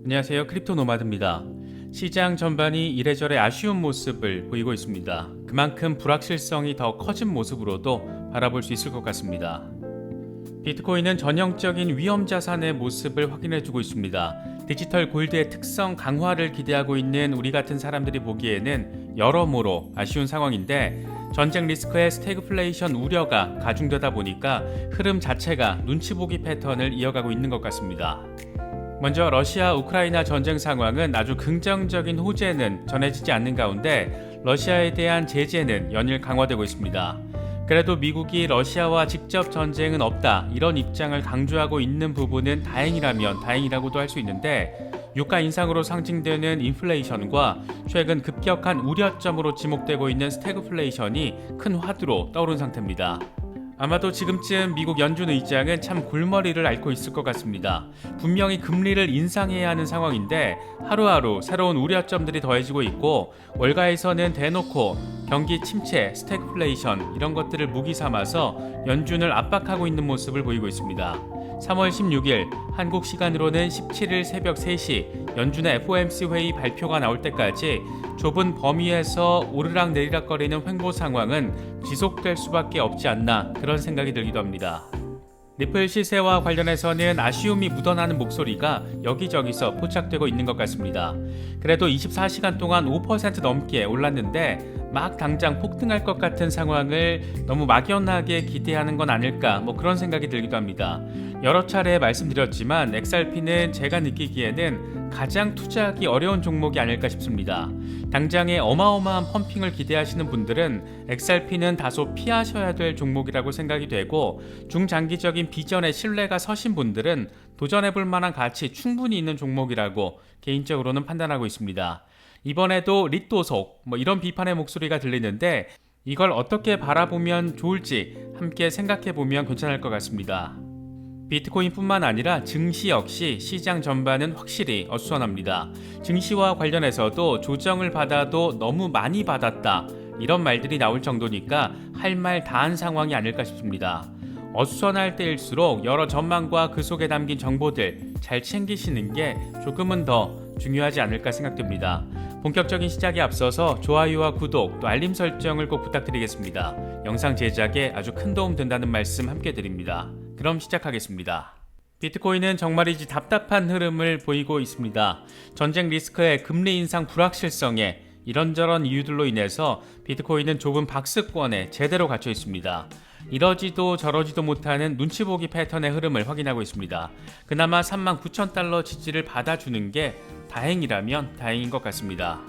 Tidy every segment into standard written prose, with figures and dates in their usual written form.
안녕하세요. 크립토 노마드입니다. 시장 전반이 이래저래 아쉬운 모습을 보이고 있습니다. 그만큼 불확실성이 더 커진 모습으로도 바라볼 수 있을 것 같습니다. 비트코인은 전형적인 위험 자산의 모습을 확인해주고 있습니다. 디지털 골드의 특성 강화를 기대하고 있는 우리 같은 사람들이 보기에는 여러모로 아쉬운 상황인데, 전쟁 리스크의 스태그플레이션 우려가 가중되다 보니까 흐름 자체가 눈치 보기 패턴을 이어가고 있는 것 같습니다. 먼저 러시아 우크라이나 전쟁 상황은 아주 긍정적인 호재는 전해지지 않는 가운데 러시아에 대한 제재는 연일 강화되고 있습니다. 그래도 미국이 러시아와 직접 전쟁은 없다, 이런 입장을 강조하고 있는 부분은 다행이라면 다행이라고도 할 수 있는데, 유가 인상으로 상징되는 인플레이션과 최근 급격한 우려점으로 지목되고 있는 스태그플레이션이 큰 화두로 떠오른 상태입니다. 아마도 지금쯤 미국 연준 의장은 참 골머리를 앓고 있을 것 같습니다. 분명히 금리를 인상해야 하는 상황인데 하루하루 새로운 우려점들이 더해지고 있고, 월가에서는 대놓고 경기 침체, 스태그플레이션 이런 것들을 무기 삼아서 연준을 압박하고 있는 모습을 보이고 있습니다. 3월 16일 한국 시간으로는 17일 새벽 3시 연준의 FOMC 회의 발표가 나올 때까지 좁은 범위에서 오르락내리락거리는 횡보 상황은 지속될 수밖에 없지 않나, 그런 생각이 들기도 합니다. 리플 시세와 관련해서는 아쉬움이 묻어나는 목소리가 여기저기서 포착되고 있는 것 같습니다. 그래도 24시간 동안 5% 넘게 올랐는데 막 당장 폭등할 것 같은 상황을 너무 막연하게 기대하는 건 아닐까, 그런 생각이 들기도 합니다. 여러 차례 말씀드렸지만 XRP는 제가 느끼기에는 가장 투자하기 어려운 종목이 아닐까 싶습니다. 당장의 어마어마한 펌핑을 기대하시는 분들은 XRP는 다소 피하셔야 될 종목이라고 생각이 되고, 중장기적인 비전에 신뢰가 서신 분들은 도전해볼 만한 가치 충분히 있는 종목이라고 개인적으로는 판단하고 있습니다. 이번에도 릿도속 이런 비판의 목소리가 들리는데, 이걸 어떻게 바라보면 좋을지 함께 생각해보면 괜찮을 것 같습니다. 비트코인뿐만 아니라 증시 역시 시장 전반은 확실히 어수선합니다. 증시와 관련해서도 조정을 받아도 너무 많이 받았다, 이런 말들이 나올 정도니까 할 말 다 한 상황이 아닐까 싶습니다. 어수선할 때일수록 여러 전망과 그 속에 담긴 정보들 잘 챙기시는 게 조금은 더 중요하지 않을까 생각됩니다. 본격적인 시작에 앞서서 좋아요와 구독, 또 알림 설정을 꼭 부탁드리겠습니다. 영상 제작에 아주 큰 도움 된다는 말씀 함께 드립니다. 그럼 시작하겠습니다. 비트코인은 정말이지 답답한 흐름을 보이고 있습니다. 전쟁 리스크의 금리 인상 불확실성에 이런저런 이유들로 인해서 비트코인은 좁은 박스권에 제대로 갇혀 있습니다. 이러지도 저러지도 못하는 눈치 보기 패턴의 흐름을 확인하고 있습니다. 그나마 39,000달러 지지를 받아주는 게 다행이라면 다행인 것 같습니다.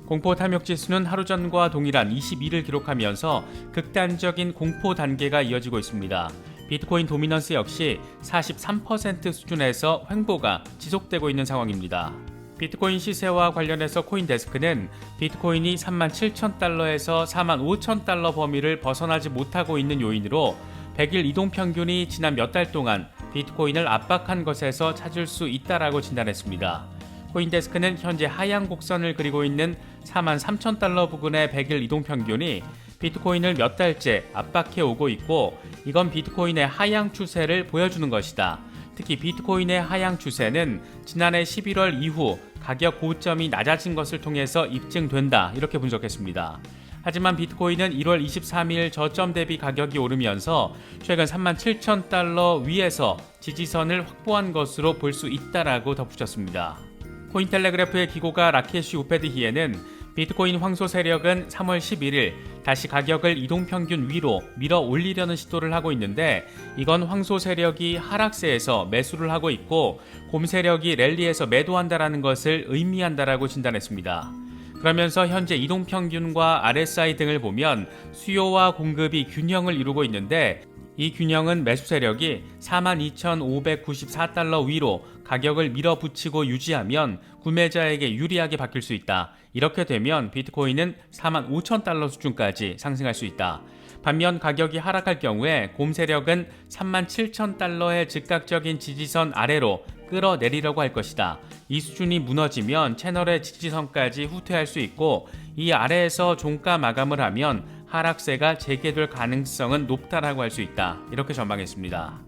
공포 탐욕 지수는 하루 전과 동일한 22를 기록하면서 극단적인 공포 단계가 이어지고 있습니다. 비트코인 도미넌스 역시 43% 수준에서 횡보가 지속되고 있는 상황입니다. 비트코인 시세와 관련해서 코인데스크는 비트코인이 37,000달러에서 45,000달러 범위를 벗어나지 못하고 있는 요인으로 100일 이동평균이 지난 몇 달 동안 비트코인을 압박한 것에서 찾을 수 있다라고 진단했습니다. 코인데스크는 현재 하향 곡선을 그리고 있는 43,000달러 부근의 100일 이동평균이 비트코인을 몇 달째 압박해 오고 있고, 이건 비트코인의 하향 추세를 보여주는 것이다. 특히 비트코인의 하향 추세는 지난해 11월 이후 가격 고점이 낮아진 것을 통해서 입증된다, 이렇게 분석했습니다. 하지만 비트코인은 1월 23일 저점 대비 가격이 오르면서 최근 37,000달러 위에서 지지선을 확보한 것으로 볼 수 있다라고 덧붙였습니다. 코인텔레그래프의 기고가 라케시 우페드히에는 비트코인 황소 세력은 3월 11일 다시 가격을 이동평균 위로 밀어 올리려는 시도를 하고 있는데, 이건 황소 세력이 하락세에서 매수를 하고 있고 곰 세력이 랠리에서 매도한다라는 것을 의미한다라고 진단했습니다. 그러면서 현재 이동평균과 RSI 등을 보면 수요와 공급이 균형을 이루고 있는데, 이 균형은 매수 세력이 42,594달러 위로 가격을 밀어붙이고 유지하면 구매자에게 유리하게 바뀔 수 있다. 이렇게 되면 비트코인은 45,000달러 수준까지 상승할 수 있다. 반면 가격이 하락할 경우에 곰 세력은 37,000달러의 즉각적인 지지선 아래로 끌어내리려고 할 것이다. 이 수준이 무너지면 채널의 지지선까지 후퇴할 수 있고, 이 아래에서 종가 마감을 하면 하락세가 재개될 가능성은 높다라고 할 수 있다. 이렇게 전망했습니다.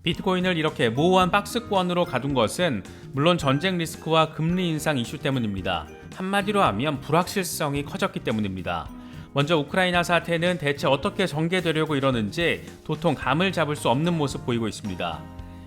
비트코인을 이렇게 모호한 박스권으로 가둔 것은 물론 전쟁 리스크와 금리 인상 이슈 때문입니다. 한마디로 하면 불확실성이 커졌기 때문입니다. 먼저 우크라이나 사태는 대체 어떻게 전개되려고 이러는지 도통 감을 잡을 수 없는 모습 보이고 있습니다.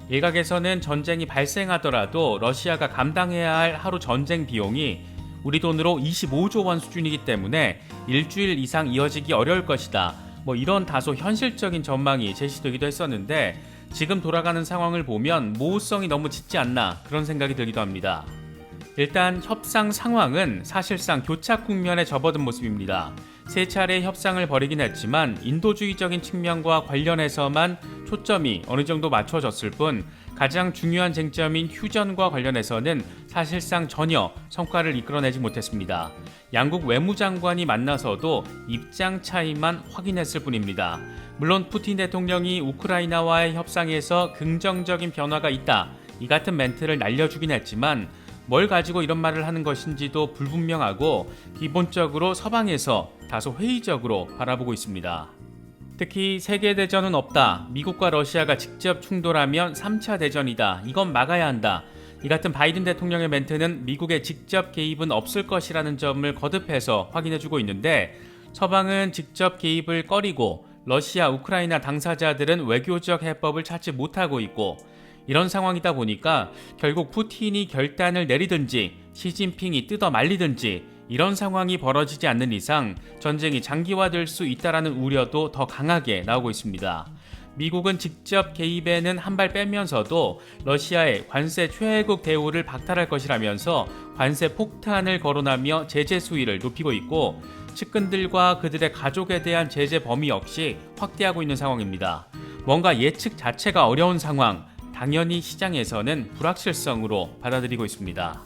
일각에서는 전쟁이 발생하더라도 러시아가 감당해야 할 하루 전쟁 비용이 우리 돈으로 25조 원 수준이기 때문에 일주일 이상 이어지기 어려울 것이다. 이런 다소 현실적인 전망이 제시되기도 했었는데 지금 돌아가는 상황을 보면 모호성이 너무 짙지 않나 그런 생각이 들기도 합니다. 일단 협상 상황은 사실상 교착 국면에 접어든 모습입니다. 세 차례 협상을 벌이긴 했지만 인도주의적인 측면과 관련해서만 초점이 어느 정도 맞춰졌을 뿐 가장 중요한 쟁점인 휴전과 관련해서는 사실상 전혀 성과를 이끌어내지 못했습니다. 양국 외무장관이 만나서도 입장 차이만 확인했을 뿐입니다. 물론 푸틴 대통령이 우크라이나와의 협상에서 긍정적인 변화가 있다 이 같은 멘트를 날려주긴 했지만 뭘 가지고 이런 말을 하는 것인지도 불분명하고 기본적으로 서방에서 다소 회의적으로 바라보고 있습니다. 특히 세계대전은 없다. 미국과 러시아가 직접 충돌하면 3차 대전이다. 이건 막아야 한다. 이 같은 바이든 대통령의 멘트는 미국의 직접 개입은 없을 것이라는 점을 거듭해서 확인해주고 있는데 서방은 직접 개입을 꺼리고 러시아, 우크라이나 당사자들은 외교적 해법을 찾지 못하고 있고 이런 상황이다 보니까 결국 푸틴이 결단을 내리든지 시진핑이 뜯어 말리든지 이런 상황이 벌어지지 않는 이상 전쟁이 장기화될 수 있다라는 우려도 더 강하게 나오고 있습니다. 미국은 직접 개입에는 한 발 빼면서도 러시아의 관세 최애국 대우를 박탈할 것이라면서 관세 폭탄을 거론하며 제재 수위를 높이고 있고 측근들과 그들의 가족에 대한 제재 범위 역시 확대하고 있는 상황입니다. 뭔가 예측 자체가 어려운 상황, 당연히 시장에서는 불확실성으로 받아들이고 있습니다.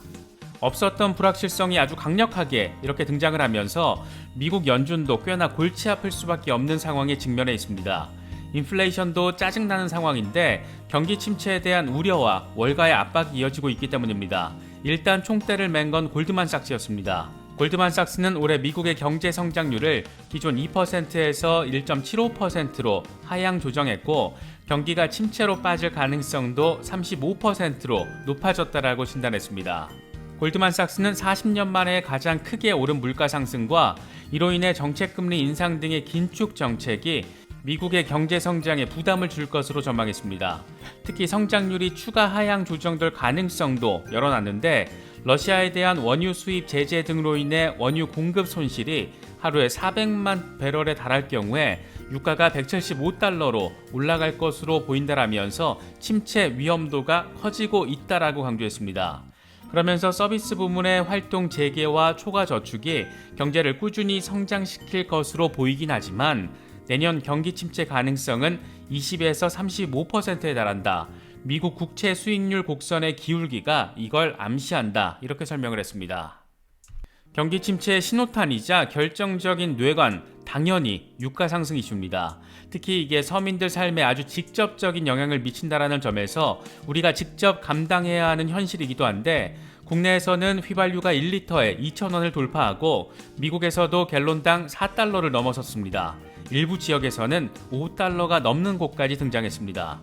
없었던 불확실성이 아주 강력하게 이렇게 등장을 하면서 미국 연준도 꽤나 골치 아플 수밖에 없는 상황에 직면해 있습니다. 인플레이션도 짜증나는 상황인데 경기 침체에 대한 우려와 월가의 압박이 이어지고 있기 때문입니다. 일단 총대를 맨 건 골드만삭스였습니다. 골드만삭스는 올해 미국의 경제 성장률을 기존 2%에서 1.75%로 하향 조정했고 경기가 침체로 빠질 가능성도 35%로 높아졌다라고 진단했습니다. 골드만삭스는 40년 만에 가장 크게 오른 물가 상승과 이로 인해 정책금리 인상 등의 긴축 정책이 미국의 경제 성장에 부담을 줄 것으로 전망했습니다. 특히 성장률이 추가 하향 조정될 가능성도 열어놨는데 러시아에 대한 원유 수입 제재 등으로 인해 원유 공급 손실이 하루에 400만 배럴에 달할 경우에 유가가 175달러로 올라갈 것으로 보인다라면서 침체 위험도가 커지고 있다라고 강조했습니다. 그러면서 서비스 부문의 활동 재개와 초과 저축이 경제를 꾸준히 성장시킬 것으로 보이긴 하지만 내년 경기 침체 가능성은 20에서 35%에 달한다. 미국 국채 수익률 곡선의 기울기가 이걸 암시한다. 이렇게 설명을 했습니다. 경기 침체의 신호탄이자 결정적인 뇌관, 당연히 유가 상승 이슈입니다. 특히 이게 서민들 삶에 아주 직접적인 영향을 미친다라는 점에서 우리가 직접 감당해야 하는 현실이기도 한데 국내에서는 휘발유가 1리터에 2,000원을 돌파하고 미국에서도 갤론당 4달러를 넘어섰습니다. 일부 지역에서는 5달러가 넘는 곳까지 등장했습니다.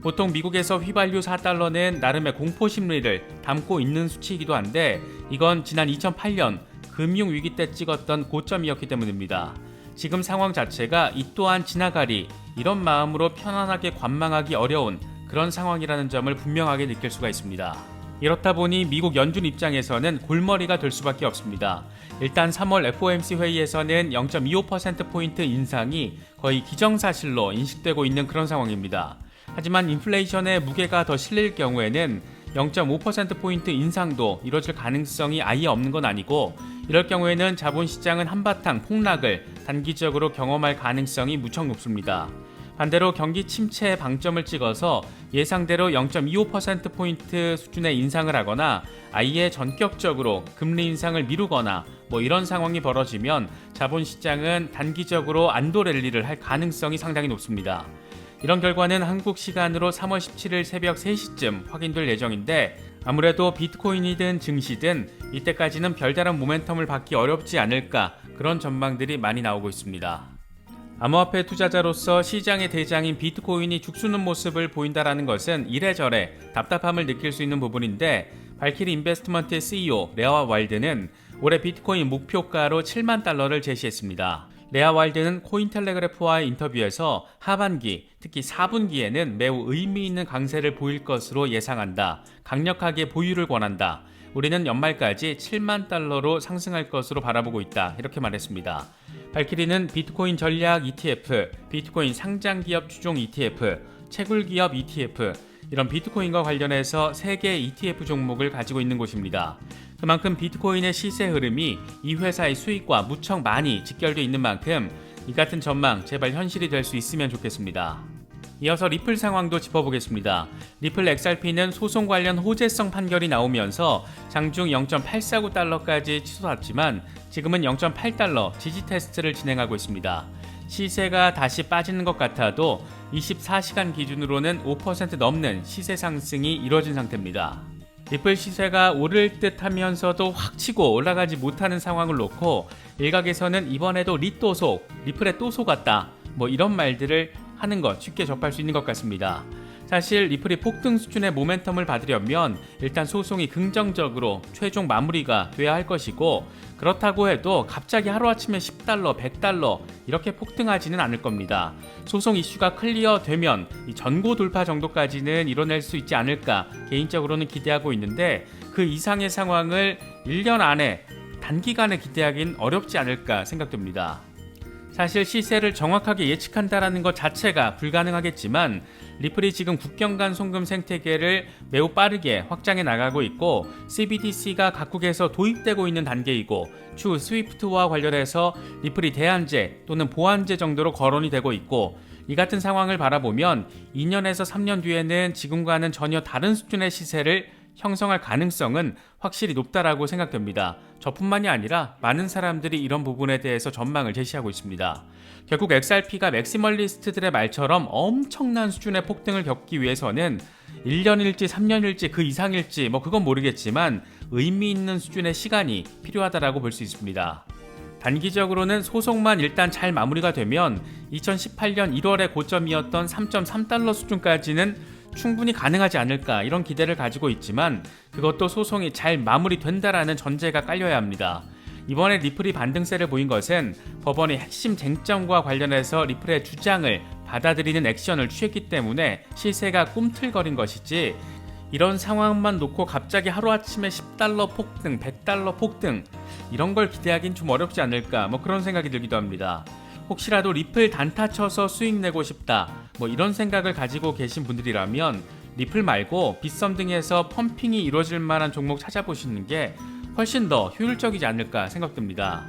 보통 미국에서 휘발유 4달러는 나름의 공포심리를 담고 있는 수치이기도 한데 이건 지난 2008년 금융위기 때 찍었던 고점이었기 때문입니다. 지금 상황 자체가 이 또한 지나가리 이런 마음으로 편안하게 관망하기 어려운 그런 상황이라는 점을 분명하게 느낄 수가 있습니다. 이렇다 보니 미국 연준 입장에서는 골머리가 될 수밖에 없습니다. 일단 3월 FOMC 회의에서는 0.25%포인트 인상이 거의 기정사실로 인식되고 있는 그런 상황입니다. 하지만 인플레이션의 무게가 더 실릴 경우에는 0.5%포인트 인상도 이뤄질 가능성이 아예 없는 건 아니고 이럴 경우에는 자본시장은 한바탕 폭락을 단기적으로 경험할 가능성이 무척 높습니다. 반대로 경기 침체에 방점을 찍어서 예상대로 0.25%포인트 수준의 인상을 하거나 아예 전격적으로 금리 인상을 미루거나 이런 상황이 벌어지면 자본시장은 단기적으로 안도 랠리를 할 가능성이 상당히 높습니다. 이런 결과는 한국 시간으로 3월 17일 새벽 3시쯤 확인될 예정인데 아무래도 비트코인이든 증시든 이때까지는 별다른 모멘텀을 받기 어렵지 않을까 그런 전망들이 많이 나오고 있습니다. 암호화폐 투자자로서 시장의 대장인 비트코인이 죽쓰는 모습을 보인다라는 것은 이래저래 답답함을 느낄 수 있는 부분인데, 발키리 인베스트먼트의 CEO 레아 와일드는 올해 비트코인 목표가로 7만 달러를 제시했습니다. 레아 와일드는 코인텔레그래프와의 인터뷰에서 하반기, 특히 4분기에는 매우 의미 있는 강세를 보일 것으로 예상한다. 강력하게 보유를 권한다. 우리는 연말까지 7만 달러로 상승할 것으로 바라보고 있다. 이렇게 말했습니다. 발키리는 비트코인 전략 ETF, 비트코인 상장기업 추종 ETF, 채굴기업 ETF, 이런 비트코인과 관련해서 3개의 ETF 종목을 가지고 있는 곳입니다. 그만큼 비트코인의 시세 흐름이 이 회사의 수익과 무척 많이 직결되어 있는 만큼 이 같은 전망 제발 현실이 될 수 있으면 좋겠습니다. 이어서 리플 상황도 짚어보겠습니다. 리플 XRP는 소송 관련 호재성 판결이 나오면서 장중 0.849달러까지 치솟았지만 지금은 0.8달러 지지 테스트를 진행하고 있습니다. 시세가 다시 빠지는 것 같아도 24시간 기준으로는 5% 넘는 시세 상승이 이뤄진 상태입니다. 리플 시세가 오를 듯 하면서도 확 치고 올라가지 못하는 상황을 놓고 일각에서는 이번에도 또 속, 리플에 또 속았다, 이런 말들을 하는 것 쉽게 접할 수 있는 것 같습니다. 사실 리플이 폭등 수준의 모멘텀을 받으려면 일단 소송이 긍정적으로 최종 마무리가 돼야 할 것이고, 그렇다고 해도 갑자기 하루아침에 10달러, 100달러 이렇게 폭등하지는 않을 겁니다. 소송 이슈가 클리어되면 이 전고 돌파 정도까지는 이뤄낼 수 있지 않을까 개인적으로는 기대하고 있는데, 그 이상의 상황을 1년 안에 단기간에 기대하기는 어렵지 않을까 생각됩니다. 사실 시세를 정확하게 예측한다라는 것 자체가 불가능하겠지만 리플이 지금 국경 간 송금 생태계를 매우 빠르게 확장해 나가고 있고, CBDC가 각국에서 도입되고 있는 단계이고, 추후 스위프트와 관련해서 리플이 대안제 또는 보안제 정도로 거론이 되고 있고, 이 같은 상황을 바라보면 2년에서 3년 뒤에는 지금과는 전혀 다른 수준의 시세를 형성할 가능성은 확실히 높다라고 생각됩니다. 저뿐만이 아니라 많은 사람들이 이런 부분에 대해서 전망을 제시하고 있습니다. 결국 XRP가 맥시멀리스트들의 말처럼 엄청난 수준의 폭등을 겪기 위해서는 1년일지 3년일지 그 이상일지 그건 모르겠지만 의미 있는 수준의 시간이 필요하다라고 볼 수 있습니다. 단기적으로는 소송만 일단 잘 마무리가 되면 2018년 1월의 고점이었던 3.3달러 수준까지는 충분히 가능하지 않을까, 이런 기대를 가지고 있지만 그것도 소송이 잘 마무리된다라는 전제가 깔려야 합니다. 이번에 리플이 반등세를 보인 것은 법원이 핵심 쟁점과 관련해서 리플의 주장을 받아들이는 액션을 취했기 때문에 시세가 꿈틀거린 것이지, 이런 상황만 놓고 갑자기 하루아침에 10달러 폭등, 100달러 폭등 이런 걸 기대하긴 좀 어렵지 않을까, 그런 생각이 들기도 합니다. 혹시라도 리플 단타 쳐서 수익 내고 싶다, 이런 생각을 가지고 계신 분들이라면 리플 말고 빗썸 등에서 펌핑이 이루어질 만한 종목 찾아보시는 게 훨씬 더 효율적이지 않을까 생각됩니다.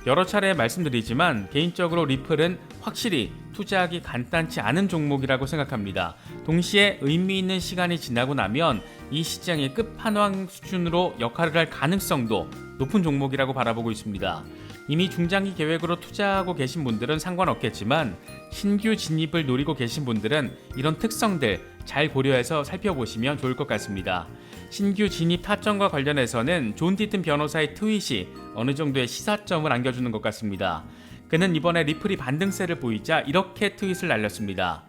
여러 차례 말씀드리지만 개인적으로 리플은 확실히 투자하기 간단치 않은 종목이라고 생각합니다. 동시에 의미 있는 시간이 지나고 나면 이 시장의 끝판왕 수준으로 역할을 할 가능성도 높은 종목이라고 바라보고 있습니다. 이미 중장기 계획으로 투자하고 계신 분들은 상관없겠지만 신규 진입을 노리고 계신 분들은 이런 특성들 잘 고려해서 살펴보시면 좋을 것 같습니다. 신규 진입 타점과 관련해서는 존 디튼 변호사의 트윗이 어느 정도의 시사점을 안겨주는 것 같습니다. 그는 이번에 리플이 반등세를 보이자 이렇게 트윗을 날렸습니다.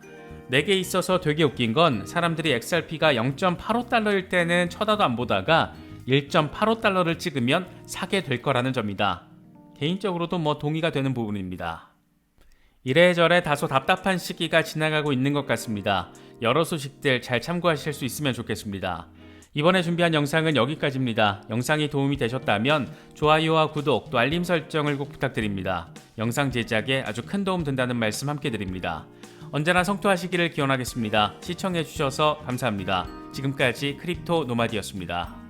내게 있어서 되게 웃긴 건 사람들이 XRP가 0.85달러일 때는 쳐다도 안 보다가 1.85달러를 찍으면 사게 될 거라는 점이다. 개인적으로도 동의가 되는 부분입니다. 이래저래 다소 답답한 시기가 지나가고 있는 것 같습니다. 여러 소식들 잘 참고하실 수 있으면 좋겠습니다. 이번에 준비한 영상은 여기까지입니다. 영상이 도움이 되셨다면 좋아요와 구독 또 알림 설정을 꼭 부탁드립니다. 영상 제작에 아주 큰 도움 된다는 말씀 함께 드립니다. 언제나 성투하시기를 기원하겠습니다. 시청해주셔서 감사합니다. 지금까지 크립토 노마디였습니다.